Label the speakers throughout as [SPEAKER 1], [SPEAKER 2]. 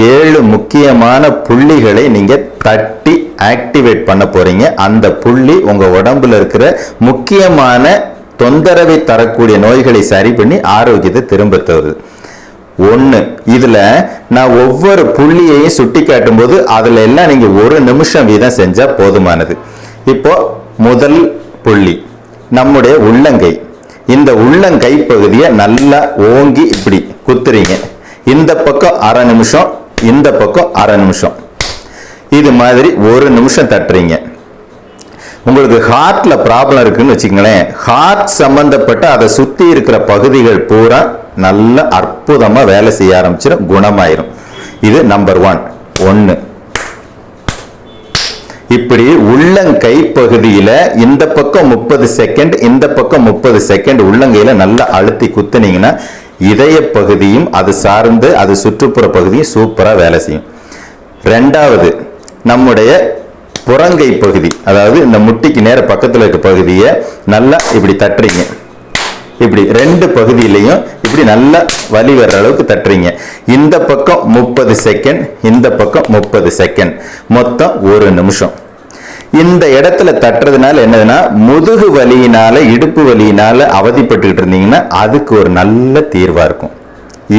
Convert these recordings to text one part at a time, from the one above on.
[SPEAKER 1] 7 முக்கியமான புள்ளிகளை நீங்க தட்டி ஆக்டிவேட் பண்ண போறீங்க. அந்த புள்ளி உங்க உடம்புல இருக்கிற முக்கியமான தொந்தரவை தரக்கூடிய நோய்களை சரி பண்ணி ஆரோக்கியத்தை திரும்ப தருது. 1 இதுல நான் ஒவ்வொரு புள்ளியையும் சுட்டி காட்டும் போது அதுல எல்லாம் நீங்க 1 நிமிஷம் வீதம் செஞ்சா போதுமானது. இப்போ முதல் புள்ளி நம்முடைய உள்ளங்கை. இந்த உள்ளங்கை பகுதியை நல்லா ஓங்கி இப்படி குத்துறீங்க. இந்த பக்கம் அரை நிமிஷம், இந்த பக்கம் அரை நிமிஷம், இது மாதிரி 1 நிமிஷம் தட்டுறீங்க. உங்களுக்கு ஹார்ட்ல ப்ராப்ளம் இருக்குன்னு வச்சுக்கங்களேன், ஹார்ட் சம்பந்தப்பட்ட அதை சுத்தி இருக்கிற பகுதிகள் பூரா நல்ல அற்புதமா வேலை செய்ய ஆரம்பிச்சிடும், குணமாயிரும். இது நம்பர் 1. இப்படி உள்ளங்கை பகுதியில இந்த பக்கம் 30 செகண்ட், இந்த பக்கம் 30 செகண்ட் உள்ளங்கையில நல்லா அழுத்தி குத்துனீங்கன்னா இதய பகுதியும் அது சார்ந்து அது சுற்றுப்புற பகுதியும் சூப்பரா வேலை செய்யும். 2வது நம்முடைய புறங்கை பகுதி, அதாவது இந்த முட்டிக்கு நேர பக்கத்தில் இருக்க பகுதியை நல்லா இப்படி தட்டுறீங்க. இப்படி 2 பகுதியிலையும் இப்படி நல்லா வலி வர்ற அளவுக்கு தட்டுறீங்க. இந்த பக்கம் 30 செகண்ட், இந்த பக்கம் 30 செகண்ட், மொத்தம் 1 நிமிஷம். இந்த இடத்துல தட்டுறதுனால என்னதுன்னா, முதுகு வலியினால இடுப்பு வலியினால அவதிப்பட்டு இருந்தீங்கன்னா அதுக்கு ஒரு நல்ல தீர்வா இருக்கும்.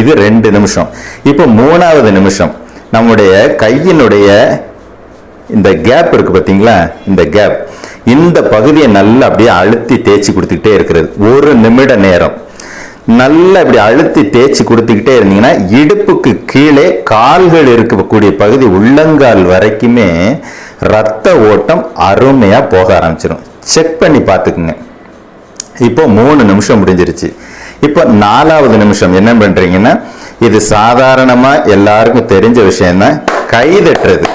[SPEAKER 1] இது 2 நிமிஷம். இப்போ 3வது நிமிஷம் நம்முடைய கையினுடைய இந்த கேப் இருக்கு பாத்தீங்களா, இந்த கேப், இந்த பகுதியை நல்லா அப்படியே அழுத்தி தேய்ச்சி கொடுத்துக்கிட்டே இருக்கிறது 1 நிமிட நேரம். நல்லா இப்படி அழுத்தி தேய்ச்சி கொடுத்துக்கிட்டே இருந்தீங்கன்னா இடுப்புக்கு கீழே கால்கள் இருக்கக்கூடிய பகுதி உள்ளங்கால் வரைக்குமே ரத்த ஓட்டம் அருமையா போக ஆரம்பிச்சிடும். செக் பண்ணி பார்த்துக்குங்க. இப்போ 3 நிமிஷம் முடிஞ்சிருச்சு. இப்போ 4வது நிமிஷம் என்ன பண்றீங்கன்னா, இது சாதாரணமா எல்லாருக்கும் தெரிஞ்ச விஷயம் தான், கை தட்டுறது.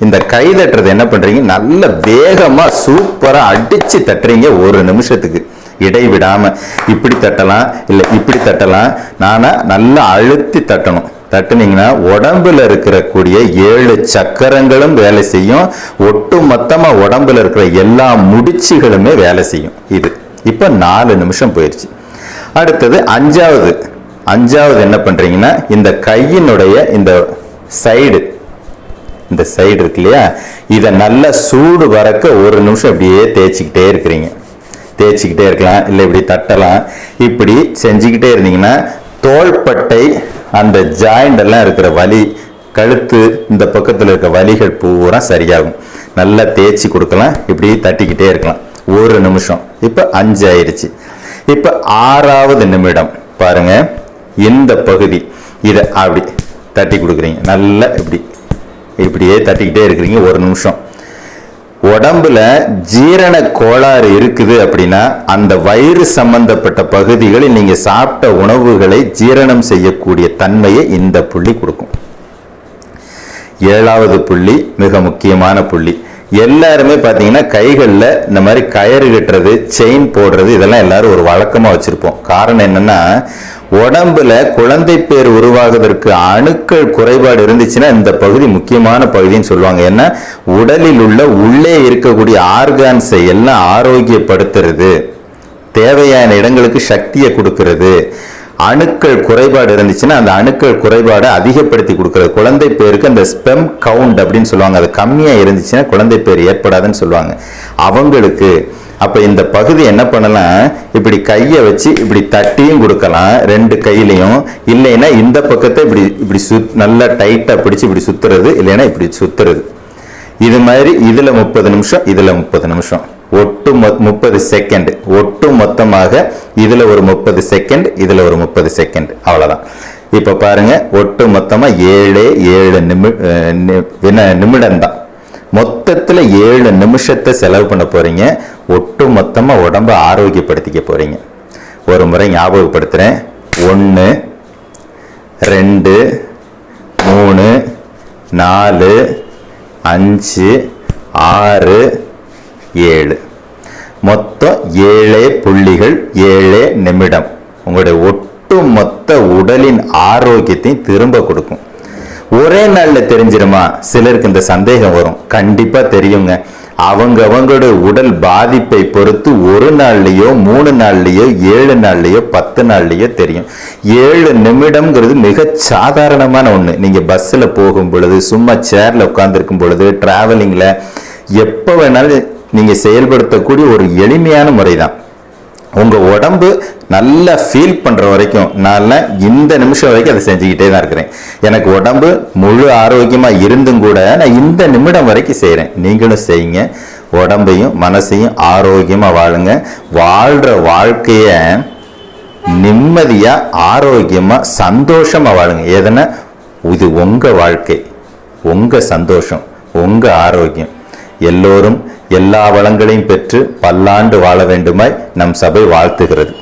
[SPEAKER 1] இந்த கை தட்டுறது என்ன பண்றீங்க, நல்ல வேகமா சூப்பரா அடிச்சு தட்டுறீங்க 1 நிமிஷத்துக்கு இடைவிடாம. இப்படி தட்டலாம், இல்ல இப்படி தட்டலாம். நானா நல்லா அழுத்தி தட்டணும். தட்டுனீங்கன்னா உடம்புல இருக்கக்கூடிய 7 சக்கரங்களும் வேலை செய்யும். ஒட்டு மொத்தமா உடம்புல இருக்கிற எல்லா முடிச்சுகளுமே வேலை செய்யும். இது இப்ப 4 நிமிஷம் போயிருச்சு. அடுத்தது 5வது என்ன பண்றீங்கன்னா, இந்த கையினுடைய இந்த சைடு, இந்த சைடு இருக்கு இல்லையா, இதை நல்லா சூடு வரக்க 1 நிமிஷம் அப்படியே தேய்ச்சிக்கிட்டே இருக்கிறீங்க. தேய்ச்சிக்கிட்டே இருக்கலாம், இல்லை இப்படி தட்டலாம். இப்படி செஞ்சுக்கிட்டே இருந்தீங்கன்னா தோள்பட்டை அந்த ஜாயிண்ட் எல்லாம் இருக்கிற வலி, கழுத்து இந்த பக்கத்தில் இருக்க வலிகள் பூரா சரியாகும். நல்லா தேய்ச்சி கொடுக்கலாம். இப்படி தட்டிக்கிட்டே இருக்கலாம் 1 நிமிஷம். இப்போ 5 ஆயிடுச்சு. இப்போ 6வது நிமிடம் பாருங்க, இந்த பகுதி இதை அப்படி தட்டி கொடுக்குறீங்க. நல்லா இப்படியே தட்டிக்கிட்டே இருக்கிறீங்க 1 நிமிஷம். உடம்புல ஜீரண கோளாறு இருக்குது அப்படின்னா அந்த வயிறு சம்பந்தப்பட்ட பகுதிகளில் நீங்க சாப்பிட்ட உணவுகளை ஜீரணம் செய்யக்கூடிய தன்மையை இந்த புள்ளி கொடுக்கும். 7வது புள்ளி மிக முக்கியமான புள்ளி. எல்லாருமே பாத்தீங்கன்னா கைகள்ல இந்த மாதிரி கயிறு கட்டுறது, செயின் போடுறது, இதெல்லாம் எல்லாரும் ஒரு வழக்கமா வச்சிருப்போம். காரணம் என்னன்னா, உடம்புல குழந்தை பேர் உருவாகுவதற்கு அணுக்கள் குறைபாடு இருந்துச்சுன்னா இந்த பகுதி முக்கியமான பகுதின்னு சொல்லுவாங்க. ஏன்னா உடலில் உள்ள உள்ளே இருக்கக்கூடிய ஆர்கான்ஸை எல்லாம் ஆரோக்கியப்படுத்துறது, தேவையான இடங்களுக்கு சக்தியை கொடுக்கிறது. அணுக்கள் குறைபாடு இருந்துச்சுன்னா அந்த அணுக்கள் குறைபாடை அதிகப்படுத்தி கொடுக்கிறது. குழந்தை பேருக்கு அந்த ஸ்பெம் கவுண்ட் அப்படின்னு சொல்லுவாங்க, அது கம்மியா இருந்துச்சுன்னா குழந்தை பேர் ஏற்படாதுன்னு சொல்லுவாங்க அவங்களுக்கு. அப்ப இந்த பகுதி என்ன பண்ணலாம், இப்படி கையை வச்சு இப்படி தட்டியும் கொடுக்கலாம் 2 கையிலையும். இல்லைன்னா இந்த பக்கத்தை இப்படி நல்லா டைட்டா பிடிச்சு இப்படி சுத்துறது, இல்லைன்னா இப்படி சுத்துறது. இது மாதிரி இதுல 30 நிமிஷம், இதுல 30 நிமிஷம், ஒட்டு 30 செகண்ட். ஒட்டு மொத்தமாக இதுல ஒரு 30 செகண்ட், இதுல ஒரு 30 செகண்ட், அவ்வளவுதான். இப்ப பாருங்க, ஒட்டு மொத்தமா 7 நிமிடம் தான். மொத்தத்துல 7 நிமிஷத்தை செலவு பண்ண போறீங்க. ஒட்டு மொத்தமா உடம்ப ஆரோக்கியப்படுத்திக்க போறீங்க. ஒரு முறை ஞாபகப்படுத்துறேன். 1 2 3 4 5 6 7, மொத்தம் 7 புள்ளிகள், 7 நிமிடம் உங்களுடைய ஒட்டு மொத்த உடலின் ஆரோக்கியத்தையும் திரும்ப கொடுக்கும். ஒரே நாள்ல தெரிஞ்சிருமா? சிலருக்கு இந்த சந்தேகம் வரும். கண்டிப்பா தெரியுங்க. அவங்களுடைய உடல் பாதிப்பை பொறுத்து 1 நாள்லயோ 3 நாள்லயோ 7 நாள்லயோ 10 நாள்லயோ தெரியும். 7 நிமிடம்ங்கிறது மிக சாதாரணமான ஒண்ணு. நீங்க பஸ்ல போகும் பொழுது, சும்மா சேர்ல உட்கார்ந்துருக்கும் பொழுது, டிராவலிங்ல எப்ப வேணாலும் நீங்க செயல்படுத்தக்கூடிய ஒரு எளிமையான முறைதான். உங்க உடம்பு நல்லா ஃபீல் பண்ற வரைக்கும் நான் இந்த நிமிஷம் வரைக்கும் அதை செஞ்சுக்கிட்டே தான் இருக்கிறேன். எனக்கு உடம்பு முழு ஆரோக்கியமா இருந்தும் கூட நான் இந்த நிமிடம் வரைக்கும் செய்யறேன். நீங்களும் செய்யுங்க. உடம்பையும் மனசையும் ஆரோக்கியமா வாழுங்க. வாழ்ற வாழ்க்கைய நிம்மதியா ஆரோக்கியமா சந்தோஷமா வாழுங்க. எதனா இது உங்க வாழ்க்கை, உங்க சந்தோஷம், உங்க ஆரோக்கியம். எல்லோரும் எல்லா வளங்களையும் பெற்று பல்லாண்டு வாழ வேண்டுமாய் நம் சபை வாழ்த்துகிறது.